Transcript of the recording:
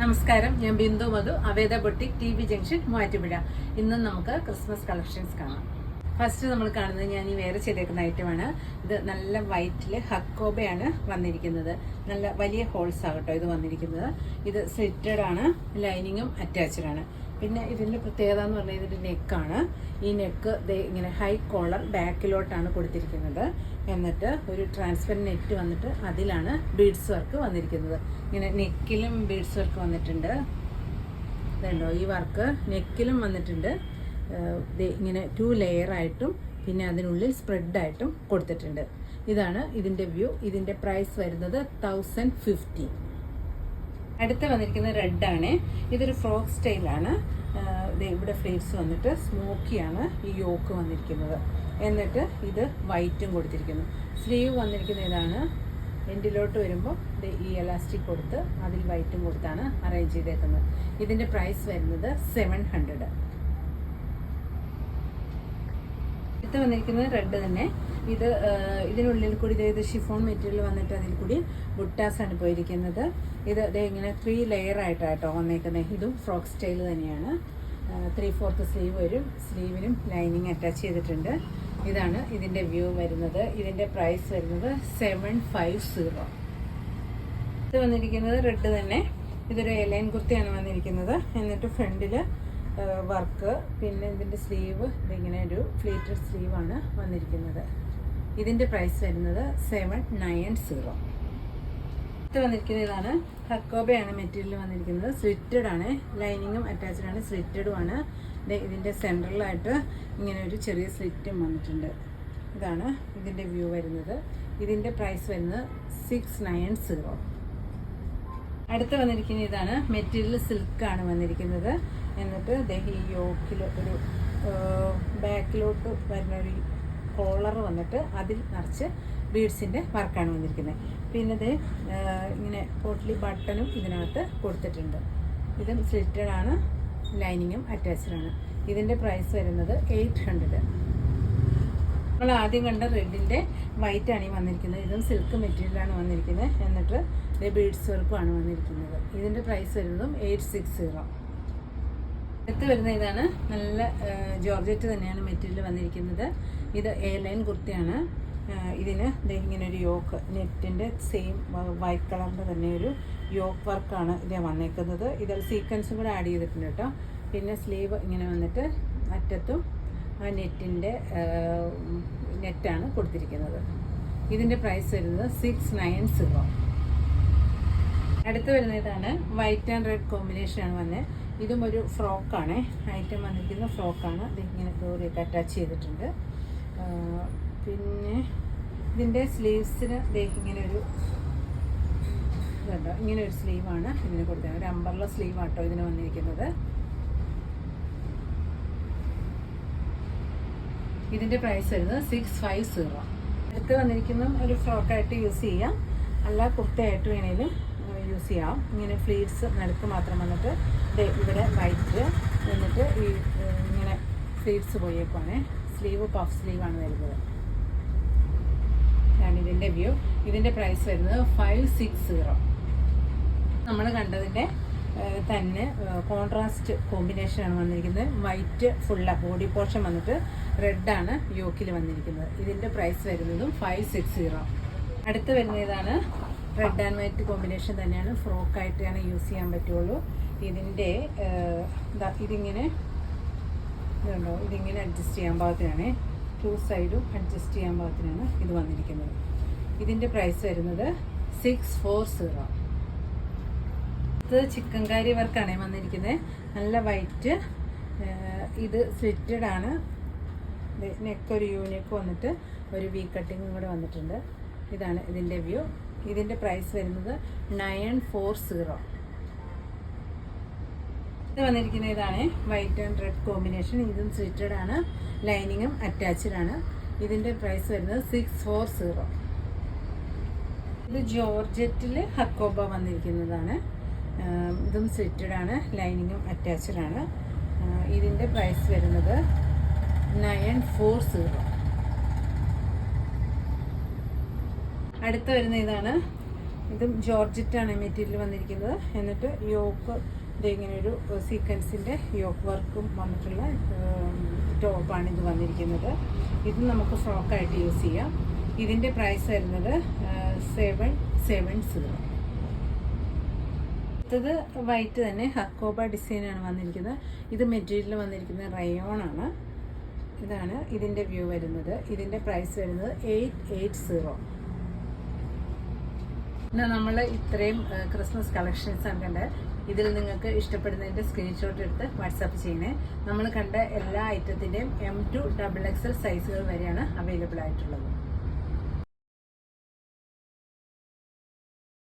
നമസ്കാരം, ഞാൻ ബിന്ദു മധു, അവേദ boutique, ടി.ബി junction, Muvattupuzha. ഇന്നും നമുക്ക് ക്രിസ്മസ് കളക്ഷൻസ് കാണാം. ഫസ്റ്റ് നമ്മൾ കാണുന്നത് ഞാൻ ഈ വേറെ ചെയ്തേക്കുന്ന ഐറ്റമാണ്. ഇത് നല്ല വൈറ്റിൽ ഹക്കോബയാണ് വന്നിരിക്കുന്നത്. നല്ല വലിയ ഹോൾസ് ആകട്ടോ ഇത് വന്നിരിക്കുന്നത്. ഇത് സ്ലിറ്റഡ് ആണ്, ലൈനിങ്ങും അറ്റാച്ച്ഡ് ആണ്. പിന്നെ ഇതിൻ്റെ പ്രത്യേകത എന്ന് പറഞ്ഞാൽ ഇതിൻ്റെ നെക്കാണ്. ഈ നെക്ക് ഇങ്ങനെ ഹൈ കോളർ ബാക്കിലോട്ടാണ് കൊടുത്തിരിക്കുന്നത്. എന്നിട്ട് ഒരു ട്രാൻസ്പെറൻറ്റ് നെറ്റ് വന്നിട്ട് അതിലാണ് ബീഡ്സ് വർക്ക് വന്നിരിക്കുന്നത്. ഇങ്ങനെ നെക്കിലും ബീഡ്സ് വർക്ക് വന്നിട്ടുണ്ട്. ഇതുണ്ടോ, ഈ വർക്ക് നെക്കിലും വന്നിട്ടുണ്ട്. ഇങ്ങനെ 2 ലെയറായിട്ടും പിന്നെ അതിനുള്ളിൽ സ്പ്രെഡായിട്ടും കൊടുത്തിട്ടുണ്ട്. ഇതാണ് ഇതിൻ്റെ വ്യൂ. ഇതിൻ്റെ പ്രൈസ് വരുന്നത് 1050. അടുത്ത് വന്നിരിക്കുന്നത് റെഡാണ്. ഇതൊരു ഫ്രോക്ക് സ്റ്റൈലാണ്. ഇവിടെ ഫ്ലേറ്റ്സ് വന്നിട്ട് സ്മോക്കിയാണ് ഈ യോക്ക് വന്നിരിക്കുന്നത്. എന്നിട്ട് ഇത് വൈറ്റും കൊടുത്തിരിക്കുന്നു. സ്ലീവ് വന്നിരിക്കുന്ന ഇതാണ്. എൻഡിലോട്ട് വരുമ്പോൾ ഈ എലാസ്റ്റിക് കൊടുത്ത് അതിൽ വൈറ്റും കൊടുത്താണ് അറേഞ്ച് ചെയ്തേക്കുന്നത്. ഇതിൻ്റെ പ്രൈസ് വരുന്നത് 700. അടുത്ത് വന്നിരിക്കുന്നത് റെഡ് തന്നെ. ഇതിനുള്ളിൽ കൂടി ഇത് ഷിഫോൺ മെറ്റീരിയൽ വന്നിട്ട് അതിൽ കൂടി ബുട്ടാസാണ് പോയിരിക്കുന്നത്. ഇത് ഇങ്ങനെ 3 ലെയർ ആയിട്ടാട്ടോ വന്നേക്കുന്നത്. ഇതും ഫ്രോക്ക് സ്റ്റൈൽ തന്നെയാണ്. 3/4 സ്ലീവ് വരും. സ്ലീവിനും ലൈനിങ് അറ്റാച്ച് ചെയ്തിട്ടുണ്ട്. ഇതാണ് ഇതിൻ്റെ വ്യൂ വരുന്നത്. ഇതിൻ്റെ പ്രൈസ് വരുന്നത് 750. ഇത് വന്നിരിക്കുന്നത് റെഡ് തന്നെ. ഇതൊരു എലൈൻ കുർത്തിയാണ് വന്നിരിക്കുന്നത്. എന്നിട്ട് ഫ്രണ്ടിൽ വർക്ക്, പിന്നെ ഇതിൻ്റെ സ്ലീവ് ഇതിങ്ങനെ ഒരു ഫ്ലീറ്റഡ് സ്ലീവാണ് വന്നിരിക്കുന്നത്. ഇതിൻ്റെ പ്രൈസ് വരുന്നത് 790. ഇത് വന്നിരിക്കുന്നത് ഇതാണ്. ഹക്കോബയാണ് മെറ്റീരിയൽ വന്നിരിക്കുന്നത്. സ്ലിറ്റഡ് ആണ്, ലൈനിങ്ങും അറ്റാച്ച്ഡ് ആണ്, സ്ലിറ്റഡും ആണ്. ഇതിൻ്റെ സെൻട്രലായിട്ട് ഇങ്ങനെ ഒരു ചെറിയ സ്ലിറ്റും വന്നിട്ടുണ്ട്. ഇതാണ് ഇതിൻ്റെ വ്യൂ വരുന്നത്. ഇതിൻ്റെ പ്രൈസ് വരുന്നത് 690. അടുത്ത് വന്നിരിക്കുന്ന ഇതാണ്. മെറ്റീരിയൽ സിൽക്കാണ് വന്നിരിക്കുന്നത്. എന്നിട്ട് ഈ യോക്കിൽ ഒരു ബാക്കിലോട്ട് വരുന്ന ഒരു കോളർ വന്നിട്ട് അതിൽ നിറച്ച് ബീഡ്സിൻ്റെ വർക്കാണ് വന്നിരിക്കുന്നത്. പിന്നെ ഇത് ഇങ്ങനെ പോട്ട്ലി ബട്ടണും ഇതിനകത്ത് കൊടുത്തിട്ടുണ്ട്. ഇതും സ്ലിറ്റഡ് ആണ്, ലൈനിങ്ങും അറ്റാച്ച്ഡ് ആണ്. ഇതിൻ്റെ പ്രൈസ് വരുന്നത് 800. നമ്മൾ ആദ്യം കണ്ട റെഡിൻ്റെ വൈറ്റാണ് ഈ വന്നിരിക്കുന്നത്. ഇതും സിൽക്ക് മെറ്റീരിയലാണ് വന്നിരിക്കുന്നത്. എന്നിട്ട് ബീഡ്സ് വർക്കുമാണ് വന്നിരിക്കുന്നത്. ഇതിൻ്റെ പ്രൈസ് വരുന്നതും 860. അടുത്ത് വരുന്ന ഇതാണ്. നല്ല ജോർജറ്റ് തന്നെയാണ് മെറ്റീരിയൽ വന്നിരിക്കുന്നത്. ഇത് എയർലൈൻ കുർത്തിയാണ്. ഇതിന് ഇങ്ങനെ ഒരു യോക്ക് നെറ്റിൻ്റെ സെയിം വൈറ്റ് കളറിൻ്റെ തന്നെ ഒരു യോക്ക് വർക്കാണ് ഇത് വന്നേക്കുന്നത്. ഇതിൽ സീക്വൻസും കൂടെ ആഡ് ചെയ്തിട്ടുണ്ട് കേട്ടോ. പിന്നെ സ്ലീവ് ഇങ്ങനെ വന്നിട്ട് അറ്റത്തും ആ നെറ്റാണ് കൊടുത്തിരിക്കുന്നത്. ഇതിൻ്റെ പ്രൈസ് വരുന്നത് 690. അടുത്ത് വരുന്ന ഇതാണ്. വൈറ്റ് ആൻഡ് റെഡ് കോമ്പിനേഷനാണ് വന്നത്. ഇതും ഒരു ഫ്രോക്കാണ്. ഐറ്റം വന്നിരിക്കുന്ന ഫ്രോക്കാണ്. ഇതിങ്ങനെ ഡോറിയൊക്കെ അറ്റാച്ച് ചെയ്തിട്ടുണ്ട്. പിന്നെ ഇതിൻ്റെ സ്ലീവ്സിന് ഇങ്ങനെ ഒരു ഇതുണ്ടോ, ഇങ്ങനെ ഒരു സ്ലീവാണ് ഇതിന് കൊടുത്തത്. ഒരു അമ്പർല സ്ലീവ് ആട്ടോ ഇതിന് വന്നിരിക്കുന്നത്. ഇതിൻ്റെ പ്രൈസ് വരുന്നത് 650. അടുത്ത് വന്നിരിക്കുന്ന ഒരു ഫ്രോക്കായിട്ട് യൂസ് ചെയ്യാം, അല്ല കുർത്തയായിട്ട് വേണേലും യൂസ് ചെയ്യാം. ഇങ്ങനെ ഫ്ലീറ്റ്സ് നടുക്ക് മാത്രം വന്നിട്ട് ഇവിടെ വൈറ്റ് എന്നിട്ട് ഈ ഇങ്ങനെ ഫ്ലീറ്റ്സ് പോയേക്കുവാണ്. സ്ലീവ് പഫ് സ്ലീവാണ് വരുന്നത്. ഇതിൻ്റെ വ്യൂ. ഇതിൻ്റെ പ്രൈസ് വരുന്നത് 560. നമ്മൾ കണ്ടതിൻ്റെ തന്നെ കോൺട്രാസ്റ്റ് കോമ്പിനേഷനാണ് വന്നിരിക്കുന്നത്. വൈറ്റ് ഫുള്ള ബോഡി പോർഷൻ വന്നിട്ട് റെഡാണ് യോക്കിൽ വന്നിരിക്കുന്നത്. ഇതിൻ്റെ പ്രൈസ് വരുന്നതും 560. അടുത്ത് വരുന്ന ഇതാണ്. റെഡ് ആൻഡ് വൈറ്റ് കോമ്പിനേഷൻ തന്നെയാണ്. ഫ്രോക്കായിട്ടാണ് യൂസ് ചെയ്യാൻ പറ്റുള്ളൂ. ഇതിൻ്റെ ഇതിങ്ങനെ ഇതുണ്ടോ, ഇതിങ്ങനെ അഡ്ജസ്റ്റ് ചെയ്യാൻ പാകത്തിനാണ്. 2 സൈഡും അഡ്ജസ്റ്റ് ചെയ്യാൻ പാകത്തിനാണ് ഇത് വന്നിരിക്കുന്നത്. ഇതിൻ്റെ പ്രൈസ് വരുന്നത് 640. ഇത് ചിക്കൻകാരി വർക്കാണ് വന്നിരിക്കുന്നത്. നല്ല വൈറ്റ്. ഇത് സ്ലിറ്റഡ് ആണ്. നെക്ക് ഒരു യൂനെക്ക് വന്നിട്ട് ഒരു വി കട്ടിങ്ങും കൂടെ വന്നിട്ടുണ്ട്. ഇതാണ് ഇതിൻ്റെ വ്യൂ. ഇതിൻ്റെ പ്രൈസ് വരുന്നത് 940. ഇത് വന്നിരിക്കുന്ന ഇതാണ്. White and red combination. ഇതും സ്ലിറ്റഡ് ആണ്, ലൈനിങ്ങും അറ്റാച്ച്ഡ് ആണ്. ഇതിൻ്റെ പ്രൈസ് വരുന്നത് 640. ഇത് ജോർജറ്റിൽ ഹക്കോബ വന്നിരിക്കുന്നതാണ്. ഇതും സ്ലിറ്റഡ് ആണ്, ലൈനിങ്ങും അറ്റാച്ച്ഡ് ആണ്. ഇതിൻ്റെ പ്രൈസ് വരുന്നത് 940. അടുത്ത് വരുന്ന ഇതാണ്. ഇതും ജോർജറ്റാണ് മെറ്റീരിയൽ വന്നിരിക്കുന്നത്. എന്നിട്ട് യോക്ക് ഇങ്ങനെ ഒരു സീക്വൻസിൻ്റെ യോക്ക് വർക്കും വന്നിട്ടുള്ള ടോപ്പാണ് ഇത് വന്നിരിക്കുന്നത്. ഇത് നമുക്ക് ഫ്രോക്കായിട്ട് യൂസ് ചെയ്യാം. ഇതിൻ്റെ പ്രൈസ് വരുന്നത് 770. അടുത്തത് വൈറ്റ് തന്നെ ഹക്കോബ ഡിസൈനാണ് വന്നിരിക്കുന്നത്. ഇത് മെറ്റീരിയൽ വന്നിരിക്കുന്നത് റയോൺ ആണ്. ഇതാണ് ഇതിൻ്റെ വ്യൂ വരുന്നത്. ഇതിൻ്റെ പ്രൈസ് വരുന്നത് 880. ഇന്ന് നമ്മൾ ഇത്രയും ക്രിസ്മസ് കളക്ഷൻസ് ആണ് കണ്ടത്. ഇതിൽ നിങ്ങൾക്ക് ഇഷ്ടപ്പെടുന്നതിൻ്റെ സ്ക്രീൻഷോട്ട് എടുത്ത് വാട്സാപ്പ് ചെയ്യണേ. നമ്മൾ കണ്ട എല്ലാ ഐറ്റത്തിൻ്റെയും M to XXL സൈസുകൾ വരെയാണ് അവൈലബിൾ ആയിട്ടുള്ളത്.